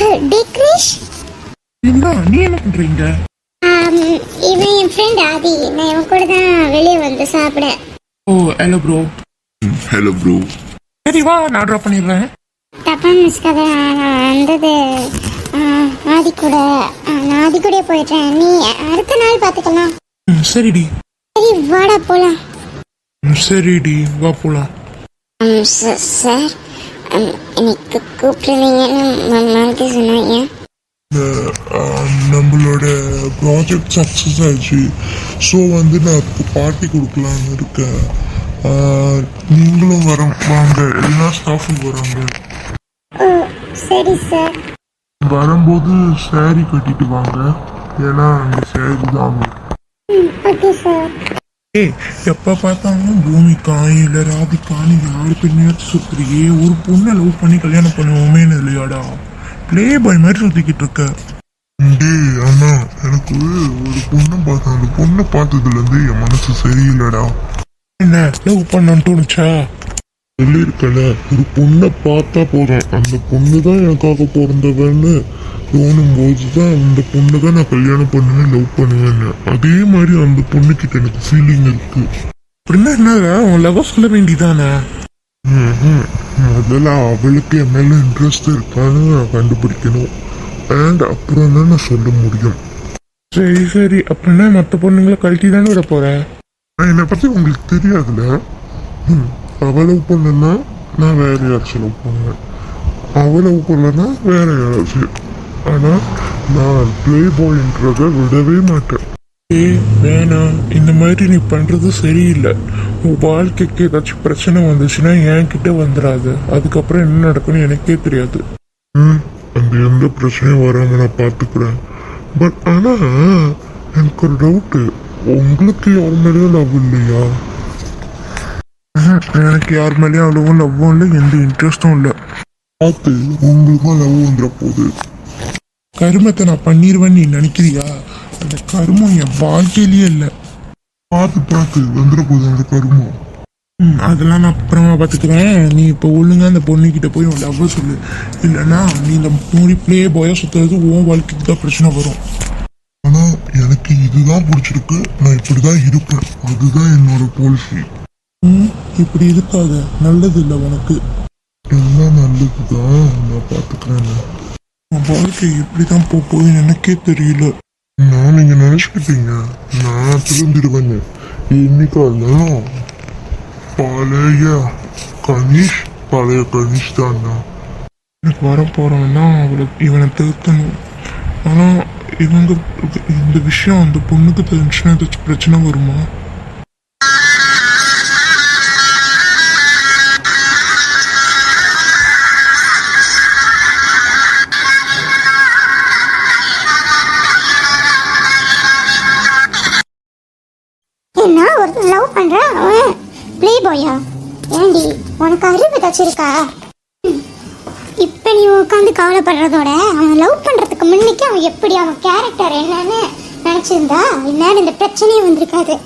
டே கிரிஷ், இந்தா, நீ என்ன பண்றீங்க? இவன் என் ஃப்ரெண்ட் ஆதி. நான் இவன் கூட தான் வெளியே வந்து சாப்பிட. ஓ ஹலோ ப்ரோ. Hello bro. சரி வா, நான் ட்ராப் பண்ணிடுறேன். தப்பா மிஸ்காத, நான் வந்தது ஆதி கூட. நான் ஆதி கூட போயிட்டேன். நீ அடுத்த நாள் பார்த்துக்கலாம். சரிடி. சரி வாடா போலாம். சரிடி, வா போலாம். சார், எனக்கு கூப்பிட்டுருந்தீங்கன்னு மாதிரி சொன்னாங்க. நம்மளோட ப்ராஜெக்ட் சக்ஸஸ் ஆயிடுச்சு. ஸோ நான் இப்போ பார்ட்டி கொடுக்கலான்னு இருக்கேன். நீங்களும் வாங்க, எல்லா ஸ்டாஃபும் வராங்க. ஓ சரி சார். வரும்போது சாரி கட்டிட்டு வாங்க, ஏன்னா அந்த சாரி தான். Okay sir. ஏய், எப்ப பார்த்தாலும் பூமிக்கா இல்ல ராதிகான்னு யாரு பெண்ணையாச்சும் சுத்துறியே. ஒரு பொண்ணை லவ் பண்ணி கல்யாணம் பண்ணுவோமே இல்லையாடா? பிளே பாய் மாதிரி சுத்திக்கிட்டு இருக்க. டேய் அண்ணா, எனக்கு ஒரு பொண்ணை பார்த்தேன். அந்த பொண்ணை பார்த்ததுலேருந்து என் மனசு சரியில்லைடா. என்ன லவ் பண்ணணும்னு தோணுச்சா? சொல்லியிருக்கல, ஒரு பொண்ணை பார்த்தா போதும், அந்த பொண்ணு தான் எனக்காக பிறந்தவன்னு தோணும் போது தான் அந்த பொண்ணை தான் நான் கல்யாணம் பண்ணுவேன், லவ் பண்ணுவேன்னு. அதே மாதிரி அந்த பொண்ணுக்கிட்ட எனக்கு ஃபீலிங் இருக்கு. அப்படின்னா என்ன, உன் லவ் சொல்ல வேண்டியதானே? முதல்ல அவளுக்கு என் மேல இன்ட்ரெஸ்ட் இருக்கான்னு நான் கண்டுபிடிக்கணும். அண்ட் அப்புறம் தான் நான் சொல்ல முடியும். சரி சரி, அப்படின்னா மற்ற பொண்ணுங்களை கழட்டி தானே விட போற? என்னை பத்தி உங்களுக்கு தெரியாதுல. அவ லவ் பண்ணனா நான் வேற யாராச்சும் லவ் பண்ணுவேன், அவ லவ் பண்ணனா வேற யாராச்சும். ஆனா நான் பிளே பாய்ன்றத விடவே மாட்டேன். ஏய் வேணாம், இந்த மாதிரி நீ பண்றது சரியில்லை. உன் வாழ்க்கைக்கு ஏதாச்சும் பிரச்சனை வந்துச்சுன்னா என்கிட்ட வந்துடாது. அதுக்கப்புறம் என்ன நடக்கும்னு எனக்கே தெரியாது. அந்த எந்த பிரச்சனையும் வராம நான் பாத்துக்கிறேன். பட் ஆனா எனக்கு ஒரு டவுட்டு, உங்களுக்கு யார் மேலேயும் லவ் இல்லையா? எனக்கு யார் மேலேயும் அவ்வளவும் லவ்வும் இல்லை, எந்த இன்ட்ரெஸ்டும் இல்லை. பார்த்து உங்களுக்கும் லவ் வந்துட போகுது. கருமத்தை நான் பண்ணிடுவேன்னு நீ நினைக்கிறியா? அந்த கருமம் என் வாழ்க்கையிலேயே இல்லை. பார்த்து வந்துட போகுது அந்த கருமம். அதெல்லாம் நான் அப்புறமா பார்த்துக்கிறேன். நீ இப்போ ஒழுங்கா அந்த பொண்ணுக்கிட்ட போய் உன் லவ் சொல்லு. இல்லைன்னா நீ இந்த மூடி பிளே பாயா சுற்றுறது உன் வாழ்க்கைக்கு தான் பிரச்சனை வரும். ஆனா எனக்கு இதுதான் பிடிச்சிருக்கு, நான் இப்படிதான் இருப்பேன், அதுதான் என்னோட பாலிசி. இப்படி இருக்காத, நல்லது இல்லை உனக்கு. எல்லாம் நல்லதுதான், நான் பார்த்துக்கிறேன். உன் வாழ்க்கை எப்படிதான் போகுதுன்னு எனக்கே தெரியல. நான் நீங்க நினைச்சுக்கிட்டீங்க நான் திருந்திடுவேன்னு. இன்னைக்காலும் பழைய கணேஷ் தான். எனக்கு வரப்போறவன்னா இவனை திருத்தணும். ஆனா இவங்க இந்த விஷயம் அந்த பொண்ணுக்கு தெரிஞ்சுன்னா ஏதாச்சும் பிரச்சனை வருமா? என்ன ஒரு லவ் பண்ற அவன் ப்ளே பாயா? ஏண்டி உனக்கு அறிவு ஏதாச்சும் இருக்கா? இப்போ நீ உட்காந்து கவலைப்படுறதோட அவன் லவ் பண்றதுக்கு முன்னைக்கு அவன் எப்படி, அவன் கேரக்டர் என்னன்னு நினைச்சிருந்தா இந்நேரம் இந்த பிரச்சனையே வந்திருக்காது.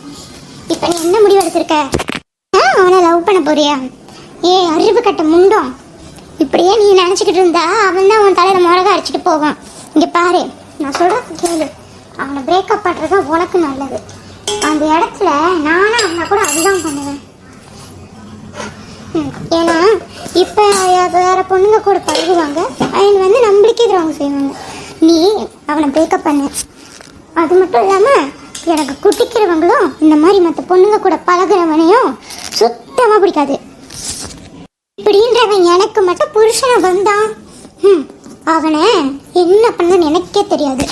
இப்போ நீ என்ன முடிவு எடுத்திருக்க? அவனை லவ் பண்ண போறியா? அறிவு கட்ட முண்டோம். இப்படியே நீ நினச்சிக்கிட்டு இருந்தா அவன் தான் அவன் தலையில முறக அடிச்சுட்டு போவான். இங்கே பாரு, நான் சொல்றது கேளு. அவனை பிரேக்கப் பண்ணுறது உனக்கு நல்லது. அந்த இடத்துல நானும் அவனை கூட அதுதான் பண்ணுவேன். ஏன்னா இப்போ வேற பொண்ணுங்க கூட பழகுவாங்க, அவன் நம்மளுக்கே எதிராக செய்வாங்க. நீ அவனை பிரேக்கப் பண்ண. அது மட்டும் இல்லாமல் எனக்கு குட்டிக்கிறவங்களும் இந்த மாதிரி மற்ற பொண்ணுங்க கூட பழகுறவனையும் சுத்தமாக பிடிக்காது. இப்படின்றவன் எனக்கு மட்டும் புருஷனை வந்தான், அவனை என்ன பண்ணன்னு எனக்கே தெரியாது.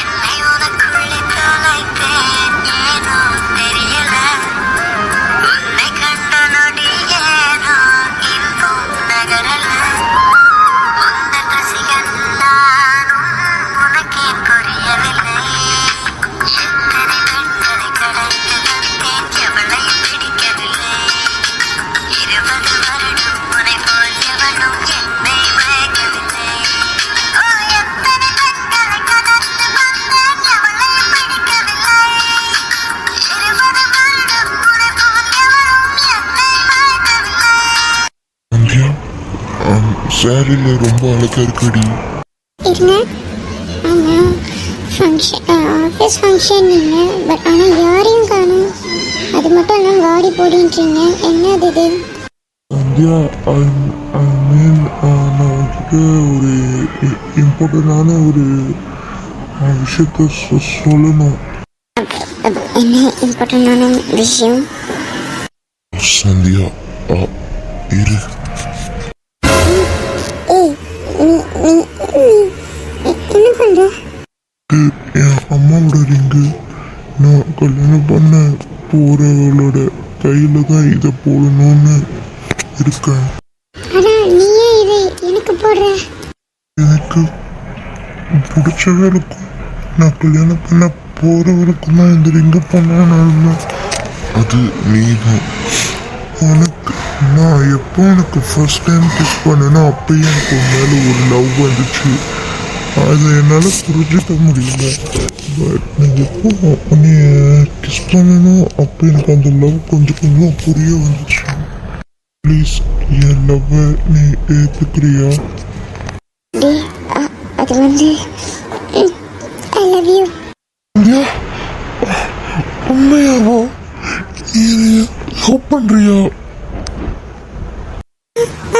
என்னை உனக்குள்ளே தொலைத்தேன். சாரியில் ரொம்ப அழகா இருக்கடி. இருங்க. ஆமாம், ஆஃபீஸ் ஃபங்க்ஷன் நீங்கள், பட் ஆனால் யாரையும் காணும். அது மட்டும் இல்லாமல் வாடி போடின்றீங்க, என்னது இது? சந்தியா, ஐ மீன் நான் உங்ககிட்ட ஒரு இம்பார்ட்டண்டான ஒரு விஷயத்த சொல்லணும். என்ன இம்பார்ட்டண்டான விஷயம்? சந்தியா, இரு. ஏய், நீ என்ன பண்ற? என் அம்மாவோட ரிங்கு. நான் கல்யாணம் பண்ண போறவளோட கையில தான் இதை போடணும்னு இருக்கேன். ஆனா நீயே இதை எனக்கு போடுற? எனக்கு பிடிச்சவளுக்கும் நான் கல்யாணம் பண்ண போறவளுக்கும் தான் இந்த ரிங்கை பண்ண. அது நீதான். உனக்கு நான் எப்போ உனக்கு ஃபர்ஸ்ட் டைம் கிஸ் பண்ணேன்னா அப்பயே எனக்கு உன் மேலே ஒரு லவ் வந்துச்சு. அதை என்னால் புரிஞ்சுக்க முடியல. பட் நான் எப்போ உன்னை கிஸ் பண்ணணும் அப்போ எனக்கு அந்த லவ் கொஞ்சம் கொஞ்சம் புரிய வந்துச்சு. ப்ளீஸ் என் லவ்வை நீ ஏற்றுக்கிறியா? அது வந்து ஐ லவ் யூ. உண்மையாவோ? நீ லவ் பண்ணுறியா?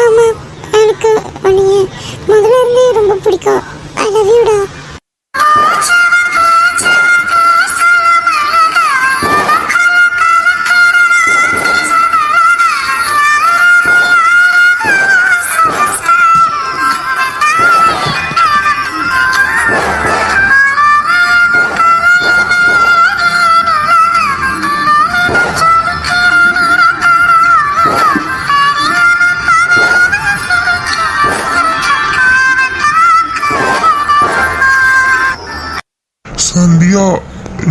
ஆமா, எனக்கு உன்னைய முதல்ல இருந்தே ரொம்ப பிடிக்கும். ஐ லவ் யூடா. சந்தியா,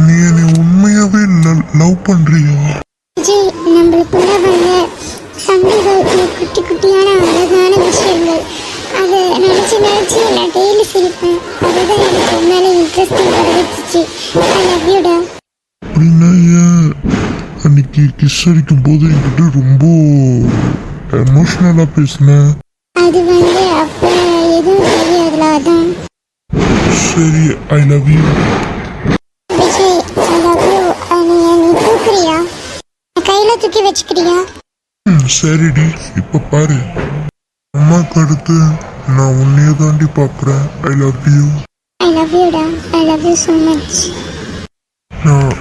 நீ என்னை உண்மையாவே லவ் பண்றியா? விஜய், நம்மளுக்குள்ள வந்த சண்டைகள், குட்டி குட்டியான அழகான விஷயங்கள், அதை நினச்சி நினச்சி நான் டெய்லி சிரிப்பேன். அதுதான் எனக்கு உண்மையில இன்ட்ரெஸ்டிங் வர வச்சுச்சு. ஐ லவ் யூடா. அப்படின்னா ஏன் அன்னைக்கு கிஸ் அடிக்கும் போது என்கிட்ட ரொம்ப எமோஷ்னலாக பேசினேன்? அது வந்து அப்போ எதுவும் தெரியாதுல, அதான். சரி, ஐ love you. Vijay, I love you. நீ தூக்குறியா? கையில தூக்கி வச்சுக்கிறியா? சரிடி, இப்போ பாரு. அம்மாவுக்கு அடுத்து நான் உன்னைய தாண்டி பார்க்குறேன். I love you. I love யூடா. I love you so much. நான்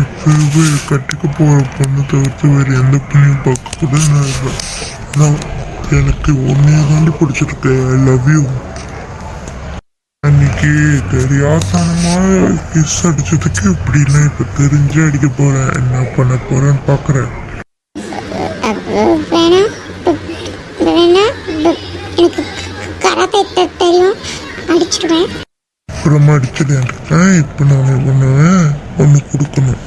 இப்போவே கட்டிக்க போகிற பொண்ணு தவிர்த்து வேறு எந்த பொண்ணையும் பார்க்க கூட நான் இல்லை. நான் எனக்கு உன்னைய தாண்டி பிடிச்சிருக்கு. ஐ லவ் யூ. அன்னைக்கு தெரியாதனமாக கிஸ் அடிச்சதுக்கு இப்படின்னா இப்போ தெரிஞ்சு அடிக்க போகிறேன். என்ன பண்ண போகிறேன்னு பார்க்குறேன். வேணா எனக்கு கராத்தே தெரியும், அடிச்சிடுவேன். அப்புறமா அடிச்சிட்டேன். இப்போ நான் ஒன்று பண்ணுவேன், ஒன்று கொடுக்கணும்.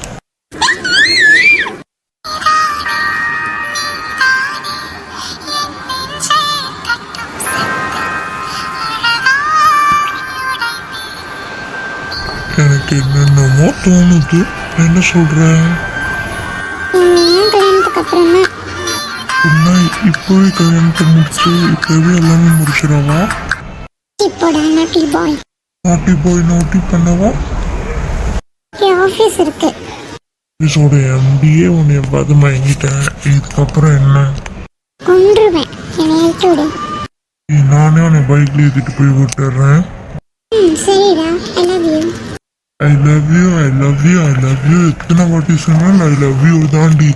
எனக்கு என்னென்னமோ தோணுது. என்ன சொல்கிறேன்? ஏன் கல்யாணத்துக்கு அப்புறம் தான் இப்போவே கல்யாணத்தை முடிச்சு இப்போவே எல்லாமே முடிச்சிடவா? இப்போடா நாட்டி பாய். நாட்டி போய் நாட்டி பண்ணவா? ஆஃபீஸ் இருக்கு. ஆஃபீஸோட எம்டியே உன்னை பார்த்து மயங்கிட்டேன். இதுக்கப்புறம் என்ன? கொன்றுவேன். என்னை ஏற்று விடு. நானே உன்னை பைக்கில் ஏற்றிட்டு போய் விட்டுறேன். சரிடா. ஐ love you. I love you, I love you, I love you. எத்தனை வாட்டி சொன்னாலும் ஐ லவ் யூ தாண்டி.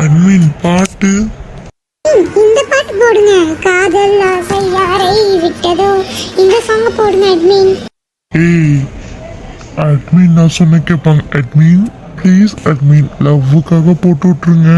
ஐ மீன் பாட்டு. இந்த பாட்டு போடுங்க. காதல் ஆசை யாரை விட்டதோ, இந்த சாங் போடுங்க. அட்மின். ஏய், அட்மின் நான் சொன்ன கேட்பாங்க. அட்மின் ப்ளீஸ், அட்மின் லவ்வுக்காக போட்டு விட்ருங்க.